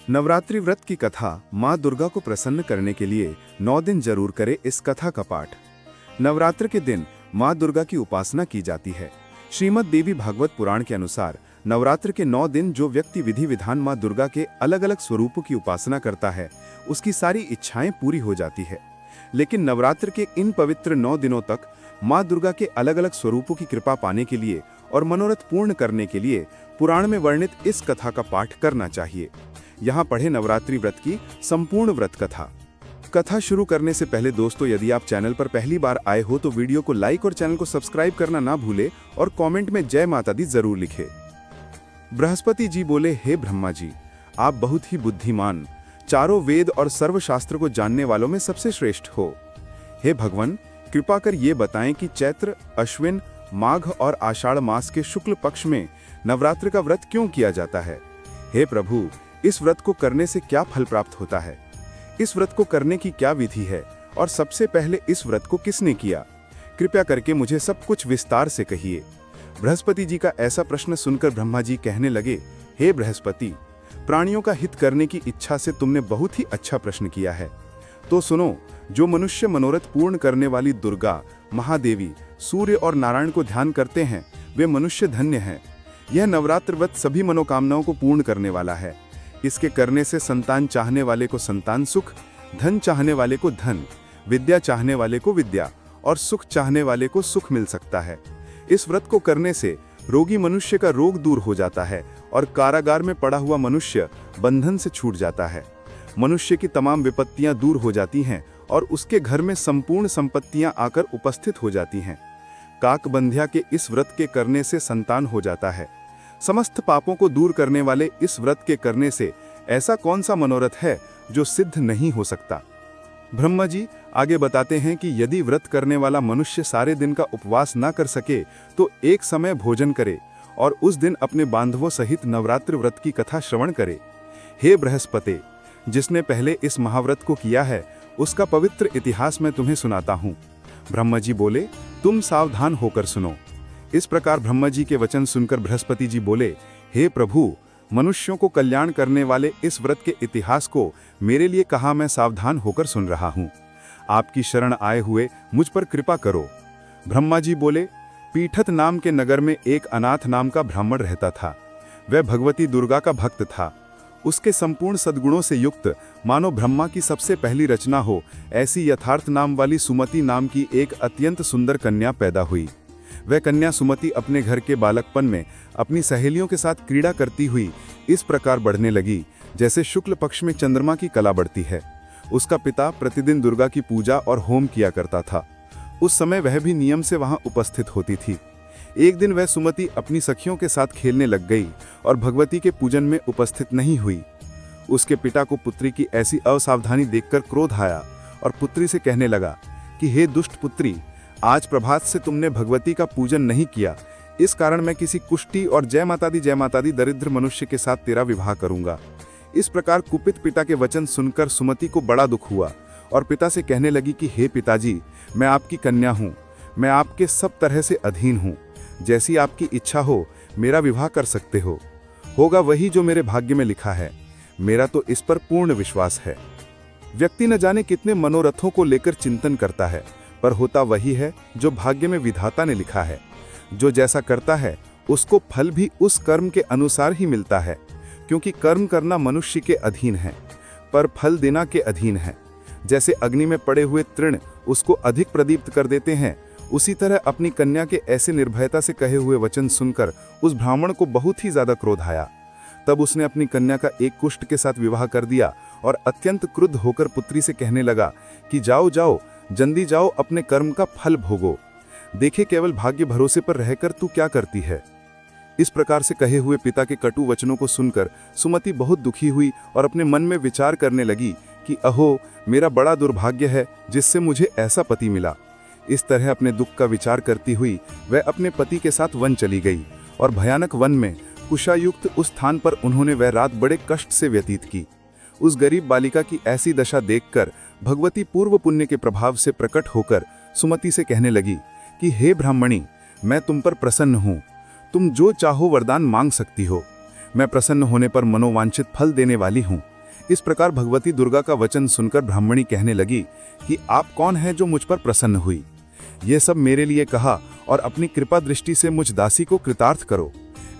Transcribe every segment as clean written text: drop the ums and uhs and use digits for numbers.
नवरात्रि व्रत की कथा माँ दुर्गा को प्रसन्न करने के लिए 9 दिन जरूर करें इस कथा का पाठ। नवरात्र के दिन माँ दुर्गा की उपासना की जाती है। श्रीमद् देवी भागवत पुराण के अनुसार नवरात्र के 9 दिन जो व्यक्ति विधि विधान माँ दुर्गा के अलग अलग स्वरूपों की उपासना करता है, उसकी सारी इच्छाएं पूरी हो जाती है। लेकिन नवरात्र के इन पवित्र 9 दिनों तक माँ दुर्गा के अलग अलग स्वरूपों की कृपा पाने के लिए और मनोरथ पूर्ण करने के लिए पुराण में वर्णित इस कथा का पाठ करना चाहिए। यहाँ पढ़े नवरात्रि व्रत की संपूर्ण व्रत कथा। कथा शुरू करने से पहले दोस्तों, यदि आप चैनल पर पहली बार आए हो तो वीडियो को लाइक और चैनल को सब्सक्राइब करना ना भूले और कमेंट में जय माता दी जरूर लिखे। बृहस्पति जी बोले, हे ब्रह्मा जी, आप बहुत ही बुद्धिमान, चारों वेद और सर्वशास्त्र को जानने वालों में सबसे श्रेष्ठ हो। हे भगवान, कृपा कर ये बताएं कि चैत्र, अश्विन, माघ और आषाढ़ मास के शुक्ल पक्ष में नवरात्र का व्रत क्यों किया जाता है। हे प्रभु, इस व्रत को करने से क्या फल प्राप्त होता है, इस व्रत को करने की क्या विधि है और सबसे पहले इस व्रत को किसने किया, कृपया करके मुझे सब कुछ विस्तार से कहिए। बृहस्पति जी का ऐसा प्रश्न सुनकर ब्रह्मा जी कहने लगे, हे बृहस्पति, प्राणियों का हित करने की इच्छा से तुमने बहुत ही अच्छा प्रश्न किया है। तो सुनो, जो मनुष्य मनोरथ पूर्ण करने वाली दुर्गा, महादेवी, सूर्य और नारायण को ध्यान करते हैं, वे मनुष्य धन्य हैं। यह नवरात्र व्रत सभी मनोकामनाओं को पूर्ण करने वाला है। इसके करने से संतान चाहने वाले को संतान सुख, धन चाहने वाले को धन, विद्या चाहने वाले को विद्या और सुख चाहने वाले को सुख मिल सकता है। इस व्रत को करने से रोगी मनुष्य का रोग दूर हो जाता है और कारागार में पड़ा हुआ मनुष्य बंधन से छूट जाता है। मनुष्य की तमाम विपत्तियां दूर हो जाती हैं और उसके घर में संपूर्ण संपत्तियां आकर उपस्थित हो जाती हैं। काकबंध्या के इस व्रत के करने से संतान हो जाता है। समस्त पापों को दूर करने वाले इस व्रत के करने से ऐसा कौन सा मनोरथ है जो सिद्ध नहीं हो सकता। ब्रह्मा जी आगे बताते हैं कि यदि व्रत करने वाला मनुष्य सारे दिन का उपवास ना कर सके तो एक समय भोजन करे और उस दिन अपने बांधवों सहित नवरात्र व्रत की कथा श्रवण करे। हे बृहस्पति, जिसने पहले इस महाव्रत को किया है उसका पवित्र इतिहास मैं तुम्हें सुनाता हूँ। ब्रह्मा जी बोले, तुम सावधान होकर सुनो। इस प्रकार ब्रह्मा जी के वचन सुनकर बृहस्पति जी बोले, हे प्रभु, मनुष्यों को कल्याण करने वाले इस व्रत के इतिहास को मेरे लिए कहा मैं सावधान होकर सुन रहा हूँ। आपकी शरण आए हुए मुझ पर कृपा करो। ब्रह्मा जी बोले, पीठत नाम के नगर में एक अनाथ नाम का ब्राह्मण रहता था। वह भगवती दुर्गा का भक्त था। उसके संपूर्ण सद्गुणों से युक्त मानो ब्रह्मा की सबसे पहली रचना हो ऐसी यथार्थ नाम वाली सुमति नाम की एक अत्यंत सुंदर कन्या पैदा हुई। वह कन्या सुमति अपने घर के बालकपन में अपनी सहेलियों के साथ क्रीड़ा करती हुई इस प्रकार बढ़ने लगी जैसे शुक्ल पक्ष में चंद्रमा की कला बढ़ती है। उसका पिता प्रतिदिन दुर्गा की पूजा और होम किया करता था। उस समय वह भी नियम से वहां उपस्थित होती थी। एक दिन वह सुमति अपनी सखियों के साथ खेलने लग गई और भगवती के पूजन में उपस्थित नहीं हुई। उसके पिता को पुत्री की ऐसी असावधानी देखकर क्रोध आया और पुत्री से कहने लगा कि हे दुष्ट पुत्री, आज प्रभात से तुमने भगवती का पूजन नहीं किया, इस कारण मैं किसी कुष्टी और जय माता दी दरिद्र मनुष्य के साथ तेरा विवाह करूंगा। इस प्रकार कुपित पिता के वचन सुनकर सुमति को बड़ा दुख हुआ और पिता से कहने लगी कि हे पिताजी, मैं आपकी कन्या हूँ, मैं आपके सब तरह से अधीन हूँ। जैसी आपकी इच्छा हो मेरा विवाह कर सकते हो। होगा वही जो मेरे भाग्य में लिखा है। मेरा तो इस पर पूर्ण विश्वास है। व्यक्ति न जाने कितने मनोरथों को लेकर चिंतन करता है, पर होता वही है जो भाग्य में विधाता ने लिखा है। जो जैसा करता है उसको फल भी उस कर्म के अनुसार ही मिलता है, क्योंकि कर्म करना मनुष्य के अधीन है पर फल देना के अधीन है। जैसे अग्नि में पड़े हुए तृण उसको अधिक प्रदीप्त कर देते हैं, उसी तरह अपनी कन्या के ऐसे निर्भयता से कहे हुए वचन सुनकर उस ब्राह्मण को बहुत ही ज्यादा क्रोध आया। तब उसने अपनी कन्या का एक कुष्ठ के साथ विवाह कर दिया और अत्यंत क्रुद्ध होकर पुत्री से कहने लगा कि जाओ जाओ, जल्दी जाओ, अपने कर्म का फल भोगो। देखे केवल भाग्य भरोसे पर रहकर तू क्या करती है। इस प्रकार से कहे हुए पिता के कटु वचनों को सुनकर सुमति बहुत दुखी हुई और अपने मन में विचार करने लगी कि अहो, मेरा बड़ा दुर्भाग्य है जिससे मुझे ऐसा पति मिला। इस तरह अपने दुख का विचार करती हुई वह अपने पति के साथ वन चली गई और भयानक वन में कुशायुक्त उस स्थान पर उन्होंने वह रात बड़े कष्ट से व्यतीत की। उस गरीब बालिका की ऐसी दशा देखकर भगवती पूर्व पुण्य के प्रभाव से प्रकट होकर सुमति से कहने लगी कि हे ब्राह्मणी, मैं तुम पर प्रसन्न हूँ, तुम जो चाहो वरदान मांग सकती हो। मैं प्रसन्न होने पर मनोवांछित फल देने वाली हूँ। इस प्रकार भगवती दुर्गा का वचन सुनकर ब्राह्मणी कहने लगी कि आप कौन हैं जो मुझ पर प्रसन्न हुई? ये सब मेरे लिए कहा और अपनी कृपा दृष्टि से मुझ दासी को कृतार्थ करो।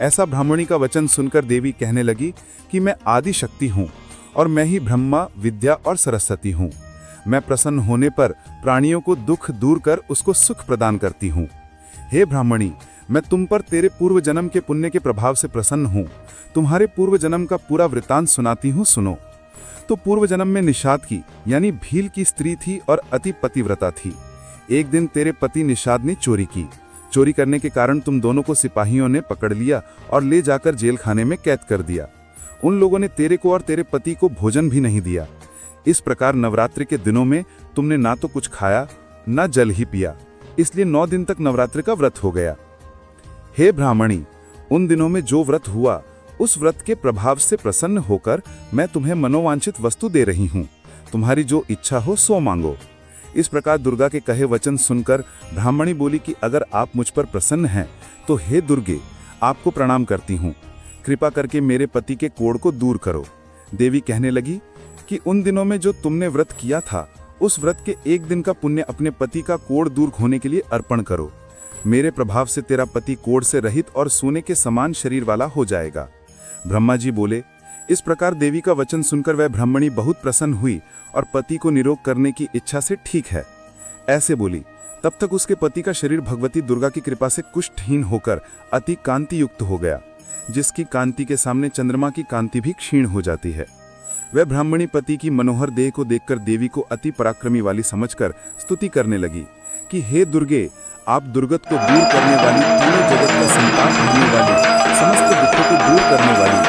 ऐसा ब्राह्मणी का वचन सुनकर देवी कहने लगी कि मैं आदि शक्ति हूँ और मैं ही ब्रह्मा, विद्या और सरस्वती हूँ। मैं प्रसन्न होने पर प्राणियों को दुख दूर कर उसको सुख प्रदान करती हूँ। हे ब्राह्मणी, मैं तुम पर तेरे पूर्व जन्म के पुण्य के प्रभाव से प्रसन्न हूँ। तुम्हारे पूर्व जन्म का पूरा वृत्तांत सुनाती हूँ, सुनो। तो पूर्व जन्म में निषाद की यानी भील की स्त्री थी और अति पतिव्रता थी। एक दिन तेरे पति निषाद ने चोरी की। चोरी करने के कारण तुम दोनों को सिपाहियों ने पकड़ लिया और ले जाकर जेल खाने में कैद कर दिया। उन लोगों ने तेरे को और तेरे पति को भोजन भी नहीं दिया। इस प्रकार नवरात्रि के दिनों में तुमने ना तो कुछ खाया ना जल ही पिया, इसलिए 9 दिन तक नवरात्रि का व्रत हो गया। हे ब्राह्मणी, उन दिनों में जो व्रत हुआ उस व्रत के प्रभाव से प्रसन्न होकर मैं तुम्हें मनोवांछित वस्तु दे रही हूँ। तुम्हारी जो इच्छा हो सो मांगो। इस प्रकार दुर्गा के कहे वचन सुनकर ब्राह्मणी बोली कि अगर आप मुझ पर प्रसन्न हैं तो हे दुर्गे, आपको प्रणाम करती हूँ। कृपा करके मेरे पति के कोढ़ को दूर करो। देवी कहने लगी कि उन दिनों में जो तुमने व्रत किया था उस व्रत के एक दिन का पुण्य अपने पति का कोढ़ दूर होने के लिए अर्पण करो। मेरे प्रभाव से तेरा पति कोढ़ से रहित और सोने के समान शरीर वाला हो जाएगा। ब्रह्मा जी बोले। इस प्रकार देवी का वचन सुनकर वह ब्राह्मणी बहुत प्रसन्न हुई और पति को निरोग करने की इच्छा से ठीक है ऐसे बोली। तब तक उसके पति का शरीर भगवती दुर्गा की कृपा से कुष्ठहीन होकर अति कांति युक्त हो गया, जिसकी कांति के सामने चंद्रमा की कांति भी क्षीण हो जाती है। वह ब्राह्मणी पति की मनोहर देह को देखकर देवी को अति पराक्रमी वाली समझकर स्तुति करने लगी कि हे दुर्गे, आप दुर्गत को दूर करने वाली, पूरे जगत का संताप होने वाली, समस्त दुखों को दूर करने वाली,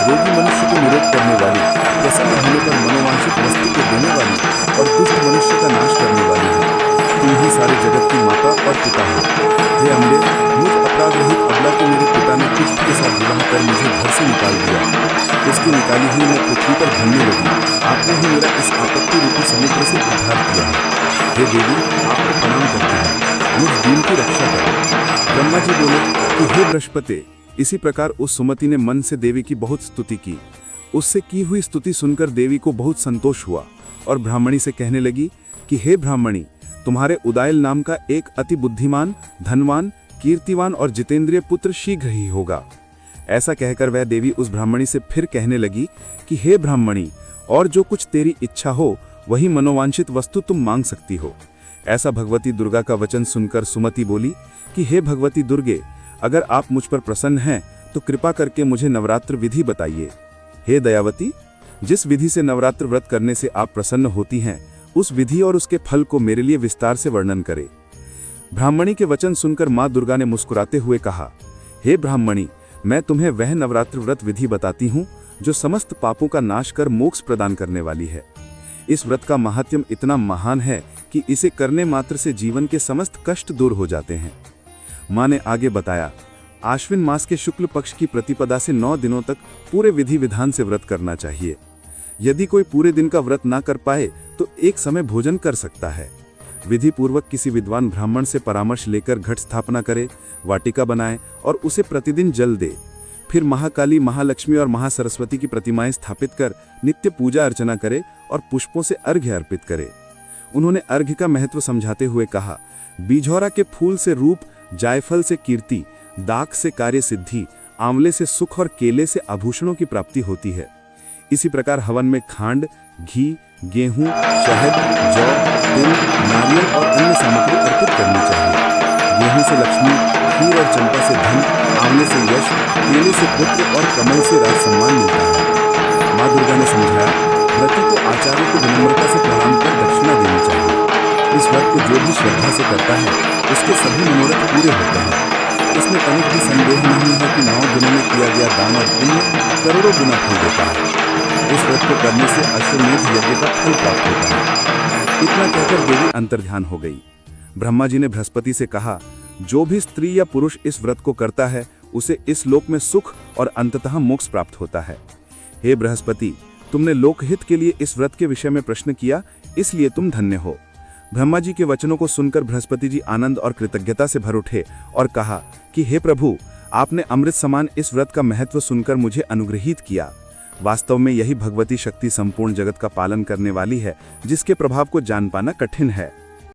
रोगी मनुष्य को निरोग करने वाली, प्रसन्न होने पर मनोवांछित वस्तु को देने वाली और दुष्ट मनुष्य का नाश करने वाली है। तुम ही सारे जगत की माता और पिता हो। हे अम्बे, मुझ अपराध रहित अबला को मेरे पिता ने कुष्ठ के साथ विवाह कर मुझे घर से निकाल दिया। उसकी निकाली हुई मैं पृथ्वी पर घूमने लगी। आपने ही मेरा इस आपत्ति रूपी समुद्र से उद्धार किया है। हे देवी, आपको प्रणाम करती हूँ, मुझ दीन की रक्षा करो। ब्रह्मा जी बोले कि हे बृहस्पति। इसी प्रकार उस सुमति ने मन से देवी की बहुत स्तुति की। उससे की हुई स्तुति सुनकर देवी को बहुत संतोष हुआ और ब्राह्मणी से कहने लगी कि हे ब्राह्मणी, तुम्हारे उदायल नाम का एक अति बुद्धिमान, धनवान, कीर्तिवान और जितेंद्रिय पुत्र शीघ्र ही होगा। ऐसा कहकर वह देवी उस ब्राह्मणी से फिर कहने लगी कि हे ब्राह्मणी, और जो कुछ तेरी इच्छा हो वही मनोवांछित वस्तु तुम मांग सकती हो। ऐसा भगवती दुर्गा का वचन सुनकर सुमति बोली कि हे भगवती दुर्गे, अगर आप मुझ पर प्रसन्न हैं तो कृपा करके मुझे नवरात्र विधि बताइए। हे दयावती, जिस विधि से नवरात्र व्रत करने से आप प्रसन्न होती हैं उस विधि और उसके फल को मेरे लिए विस्तार से वर्णन करें। ब्राह्मणी के वचन सुनकर मां दुर्गा ने मुस्कुराते हुए कहा, हे ब्राह्मणी, मैं तुम्हें वह नवरात्र व्रत विधि बताती हूँ जो समस्त पापों का नाश कर मोक्ष प्रदान करने वाली है। इस व्रत का महात्म्य इतना महान है कि इसे करने मात्र से जीवन के समस्त कष्ट दूर हो जाते हैं। मां ने आगे बताया, आश्विन मास के शुक्ल पक्ष की प्रतिपदा से 9 दिनों तक पूरे विधि विधान से व्रत करना चाहिए। यदि कोई पूरे दिन का व्रत ना कर पाए तो एक समय भोजन कर सकता है। विधि पूर्वक किसी विद्वान ब्राह्मण से परामर्श लेकर घट स्थापना करे, वाटिका बनाए और उसे प्रतिदिन जल दे। फिर महाकाली, महालक्ष्मी और महासरस्वती की प्रतिमाएं स्थापित कर नित्य पूजा अर्चना करे और पुष्पों से अर्घ्य अर्पित करे। उन्होंने अर्घ्य का महत्व समझाते हुए कहा, बीजौरा के फूल से रूप, जायफल से कीर्ति, दाख से कार्य सिद्धि, आंवले से सुख और केले से आभूषणों की प्राप्ति होती है। इसी प्रकार हवन में खांड, घी, गेहूं, शहद, जौ, तिल, नारियल और अन्य सामग्री अर्पित करनी चाहिए। गेहूं से लक्ष्मी, खीर और चंपा से धन, आंवले से यश, केले से पुत्र और कमल से राज सम्मान मिलता है। मां दुर्गा ने समझाया, व्रती को आचार्य को विनम्रता से प्रणाम कर दक्षिणा देनी चाहिए। इस व्रत को जो भी श्रद्धा से करता है उसके सभी मनोरथ पूरे होते हैं। इसमें तनिक भी संदेह नहीं है कि 9 दिनों में किया गया दान और पुण्य करोड़ों गुना फल देता है। इस व्रत को करने से अश्वमेध यज्ञ का फल प्राप्त होता है। इतना कहकर देवी अंतर्ध्यान हो गई। ब्रह्मा जी ने बृहस्पति से कहा, जो भी स्त्री या पुरुष इस व्रत को करता है उसे इस लोक में सुख और अंततः मोक्ष प्राप्त होता है। हे बृहस्पति, तुमने लोकहित के लिए इस व्रत के विषय में प्रश्न किया, इसलिए तुम धन्य हो। ब्रह्मा जी के वचनों को सुनकर बृहस्पति जी आनंद और कृतज्ञता से भर उठे और कहा कि हे प्रभु, आपने अमृत समान इस व्रत का महत्व सुनकर मुझे अनुग्रहित किया। वास्तव में यही भगवती शक्ति संपूर्ण जगत का पालन करने वाली है, जिसके प्रभाव को जान पाना कठिन है।